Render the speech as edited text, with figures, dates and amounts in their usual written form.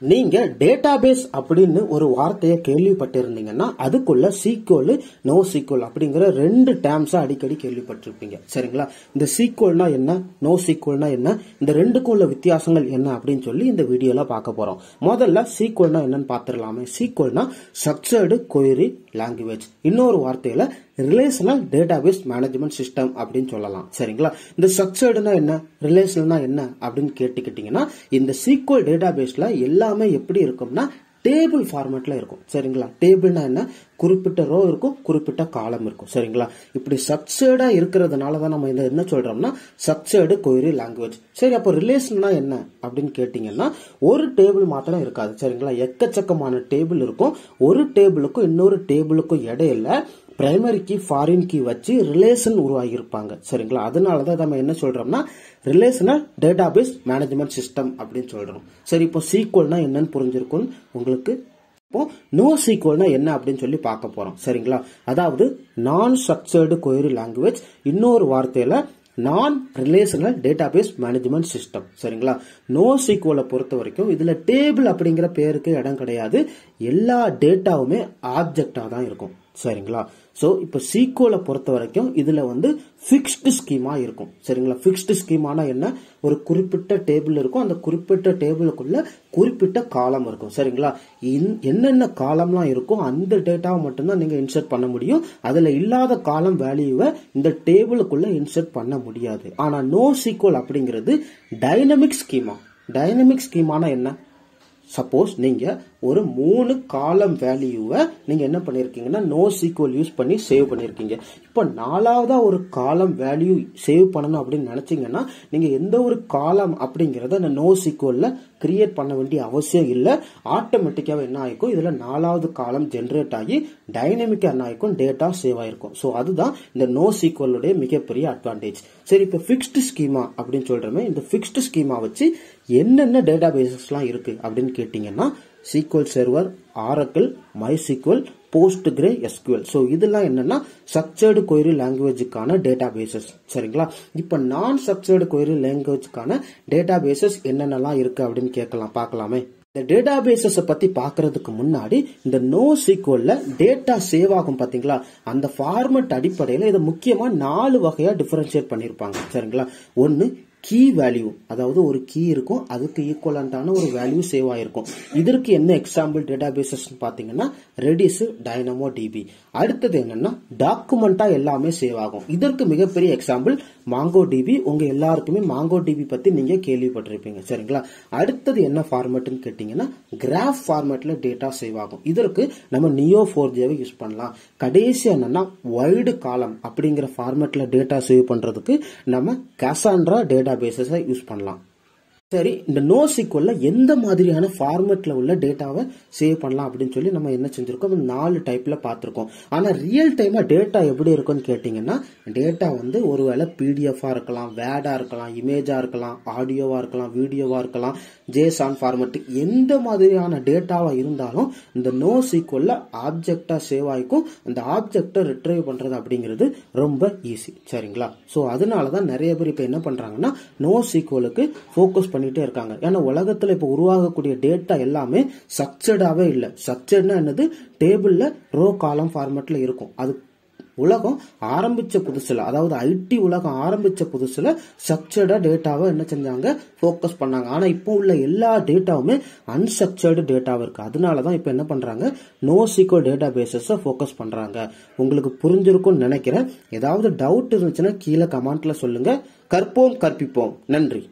நீங்க டேட்டாபேஸ் அப்படின்னு ஒரு வார்த்தையை கேள்விப்பட்டிருந்தீங்கன்னா அதுக்குள்ள சீக்வல் நோ சீக்வல் அப்படிங்கிற ரெண்டு டேர்ம்ஸ் அடிக்கடி கேள்விப்பட்டிருப்பீங்க. சரிங்களா? இந்த சீக்வல்னா என்ன, நோ சீக்வல்னா என்ன, இந்த ரெண்டுக்கும் உள்ள வித்தியாசங்கள் என்ன அப்படின்னு சொல்லி இந்த வீடியோல பார்க்க போறோம். முதல்ல சீக்வல்னா என்னன்னு பாத்துடலாமே. சீக்வல்னா ஸ்ட்ரக்சர்டு கொயரி லாங்குவேஜ், இன்னொரு வார்த்தையில ரிலேஷனல் டேட்டாபேஸ் மேனேஜ்மெண்ட் சிஸ்டம் அப்படின்னு சொல்லலாம். சரிங்களா? இந்த ஸ்ட்ரக்சர்டுனா என்ன, ரிலேஷனல்னா என்ன அப்படின்னு கேட்டுக்கிட்டீங்கன்னா, இந்த சீக்வல் டேட்டாபேஸ்ல எல்லாமே எப்படி இருக்கும்னா டேபிள் ஃபார்மேட்ல இருக்கும். சரிங்களா? டேபிள்னா என்ன, குறிப்பிட்ட ரோ இருக்கும், குறிப்பிட்ட காலம் இருக்கும். சரிங்களா? இப்படி ஸ்ட்ரக்சர்டா இருக்கிறதுனால தான் நம்ம என்ன சொல்றோம்னா ஸ்ட்ரக்சர்டு கொயரி லாங்குவேஜ். சரி, அப்போ ரிலேஷன்னா என்ன அப்படின்னு கேட்டீங்கன்னா ஒரு டேபிள் மாத்திரம் இருக்காது. சரிங்களா? எக்கச்சக்கமான டேபிள் இருக்கும். ஒரு டேபிளுக்கும் இன்னொரு டேபிளுக்கும் இடையில பிரைமரி கீ ஃபாரின் கீ வச்சு ரிலேஷன் உருவாகி இருப்பாங்க. சரிங்களா? அதனாலதான் நம்ம என்ன சொல்றோம்னா ரிலேஷனல் டேட்டாபேஸ் மேனேஜ்மெண்ட் சிஸ்டம் அப்படின்னு சொல்றோம். சரி, இப்போ சீக்வல்னா என்னன்னு புரிஞ்சிருக்கும் உங்களுக்கு. இப்போ நோ சீக்வல்னா என்ன அப்படின்னு சொல்லி பார்க்க போறோம். சரிங்களா? அதாவது நான் ஸ்ட்ரக்சர்டு கொயரி லாங்குவேஜ், இன்னொரு வார்த்தையில நான் ரிலேஷனல் டேட்டாபேஸ் மேனேஜ்மெண்ட் சிஸ்டம். சரிங்களா? நோ சீக்வலை பொறுத்த வரைக்கும் இதுல டேபிள் அப்படிங்கிற பேருக்கு இடம் கிடையாது. எல்லா டேட்டாவுமே ஆப்ஜெக்டா தான் இருக்கும். சரிங்களா? சோ இப்ப சீக்வலை பொறுத்த வரைக்கும் இதுல பிக்ஸ்டு ஸ்கீமா இருக்கும். சரிங்களா? பிக்ஸ்டு ஸ்கீமானா என்ன, ஒரு குறிப்பிட்ட டேபிள் இருக்கும், அந்த குறிப்பிட்ட டேபிளுக்குள்ள குறிப்பிட்ட காலம் இருக்கும். சரிங்களா? என்னென்ன காலம்லாம் இருக்கும் அந்த டேட்டாவை மட்டும்தான் நீங்க இன்சர்ட் பண்ண முடியும். அதுல இல்லாத காலம் வேல்யூவை இந்த டேபிளுக்குள்ள இன்சர்ட் பண்ண முடியாது. ஆனா நோ சீக்வல் அப்படிங்கிறது டைனமிக் ஸ்கீமா. டைனமிக் ஸ்கீமானா என்ன, சப்போஸ் நீங்க ஒரு 3 காலம் வேல்யூவை நீங்க என்ன பண்ணிருக்கீங்கன்னா நோ சீக்வல் யூஸ் பண்ணி சேவ் பண்ணிருக்கீங்க. இப்ப 4வதா ஒரு காலம் வேல்யூ சேவ் பண்ணணும் அப்படின்னு நினைச்சீங்கன்னா நீங்க எந்த ஒரு காலம் அப்படிங்கறத அந்த நோ சீக்வல்ல கிரியேட் பண்ண வேண்டிய அவசியம் இல்ல. ஆட்டோமேட்டிக்காவே என்ன ஆயிருக்கும், இதுல 4வது காலம் ஜெனரேட் ஆகி டைனமிக்கா என்ன ஆயிருக்கும், டேட்டா சேவ் ஆயிருக்கும். சோ அதுதான் இந்த நோ சீக்வலுடைய மிகப்பெரிய அட்வான்டேஜ். சரி, இப்ப பிக்ஸ்டு ஸ்கீமா அப்படின்னு சொல்றோமே, இந்த பிக்ஸ்டு ஸ்கீமா வச்சு என்னென்ன டேட்டா பேசஸ்லாம் இருக்கு அப்படின்னு கேட்டீங்கன்னா SQL server, Oracle, MySQL, PostgreSQL. So இதெல்லாம் என்னன்னா ஸ்ட்ரக்சர்டு கொயரி லாங்குவேஜுக்கான டேட்டா பேசஸ். சரிங்களா? இப்ப நான் ஸ்ட்ரக்சர்டு கொயரி லாங்குவேஜுக்கான டேட்டா பேசஸ் என்னென்னலாம் இருக்கு அப்படின்னு பார்க்கலாமே. இந்த டேட்டா பேசஸ் பத்தி பாக்குறதுக்கு முன்னாடி இந்த நோ சீக்வல்ல டேட்டா சேவ் ஆகும் பாத்தீங்களா, அந்த ஃபார்மட் அடிப்படையில இதை முக்கியமா 4 வகையா டிஃபரன்ஷியேட் பண்ணிருப்பாங்க. சரிங்களா? ஒன்னு கீ வேல்யூ, அதாவது ஒரு கீ இருக்கும், அதுக்கு ஈக்குவலண்டான ஒரு வேல்யூ சேவ் ஆயிருக்கும். இதற்கு என்ன எக்ஸாம்பிள் டேட்டா பேசஸ் பாத்தீங்கன்னா ரெடிஸ், டைனமோ டிபி. அடுத்தது என்னன்னா டாக்குமெண்டா எல்லாமே சேவ் ஆகும். இதற்கு மிகப்பெரிய எக்ஸாம்பிள் மாங்கோ டிபி. உங்க எல்லாருக்குமே மாங்கோ டிபி பத்தி நீங்க கேள்விப்பட்டிருப்பீங்க. சரிங்களா? அடுத்தது என்ன ஃபார்மேட்னு கேட்டீங்கன்னா கிராஃப் ஃபார்மேட்ல டேட்டா சேவ் ஆகும். இதற்கு நம்ம Neo4j யூஸ் பண்ணலாம். கடைசி என்னன்னா வைடு காலம் அப்படிங்கிற ஃபார்மேட்ல டேட்டா சேவ் பண்றதுக்கு நம்ம Cassandra டேட்டா பேசஸை யூஸ் பண்ணலாம். சரி, இந்த நோ சீக்வல்ல எந்த மாதிரியான ஃபார்மேட்ல உள்ள டேட்டாவை சேவ் பண்ணலாம் அப்படின்னு சொல்லி நம்ம என்ன செஞ்சிருக்கோம், 4 டைப்ல பார்த்திருக்கோம். ஆனா ரியல் டைமா டேட்டா எப்படி இருக்கும்னு கேட்டீங்கன்னா டேட்டா ஒருவேளை பிடிஎஃப் இருக்கலாம், வேர்டா இருக்கலாம், இமேஜா இருக்கலாம், ஆடியோவா இருக்கலாம், வீடியோவா இருக்கலாம், JSON ஃபார்மேட், எந்த மாதிரியான டேட்டாவா இருந்தாலும் இந்த நோ சீக்வல்ல ஆப்ஜெக்டா சேவ் ஆயிக்கும். அந்த ஆப்ஜெக்டை ரிட்ரைவ் பண்றது அப்படிங்கிறது ரொம்ப ஈஸி. சரிங்களா? சோ அதனாலதான் நிறைய பேர் இப்ப என்ன பண்றாங்கன்னா நோ சீக்வலுக்கு போக்கஸ் பண்ணிட்டே இருக்காங்க. ஏன்னா உலகத்துல இப்ப உருவாகக்கூடிய டேட்டா எல்லாமே ஸ்ட்ரக்சர்டாவே இல்ல. ஸ்ட்ரக்சர்ட்னா என்னது, டேபிள்ல ரோ காலம் ஃபார்மேட்ல இருக்கும். அது உலகம் ஆரம்பிச்ச புதுசுல, அதாவது ஐடி உலகம் ஆரம்பிச்ச புதுசுல ஸ்ட்ரக்சர்டா டேட்டாவை என்ன செஞ்சாங்க, போக்கஸ் பண்ணாங்க. ஆனா இப்போ உள்ள எல்லா டேட்டாவுமே அன்ஸ்ட்ரக்சர்டு டேட்டாவா இருக்கு. அதனாலதான் இப்ப என்ன பண்றாங்க, no SQL databases focus பண்றாங்க. உங்களுக்கு புரிஞ்சிருக்கும்னு நினைக்கிறேன். ஏதாவது டவுட் இருந்துச்சுன்னா கீழே கமெண்ட்ல சொல்லுங்க. கற்போம் கற்பிப்போம். நன்றி.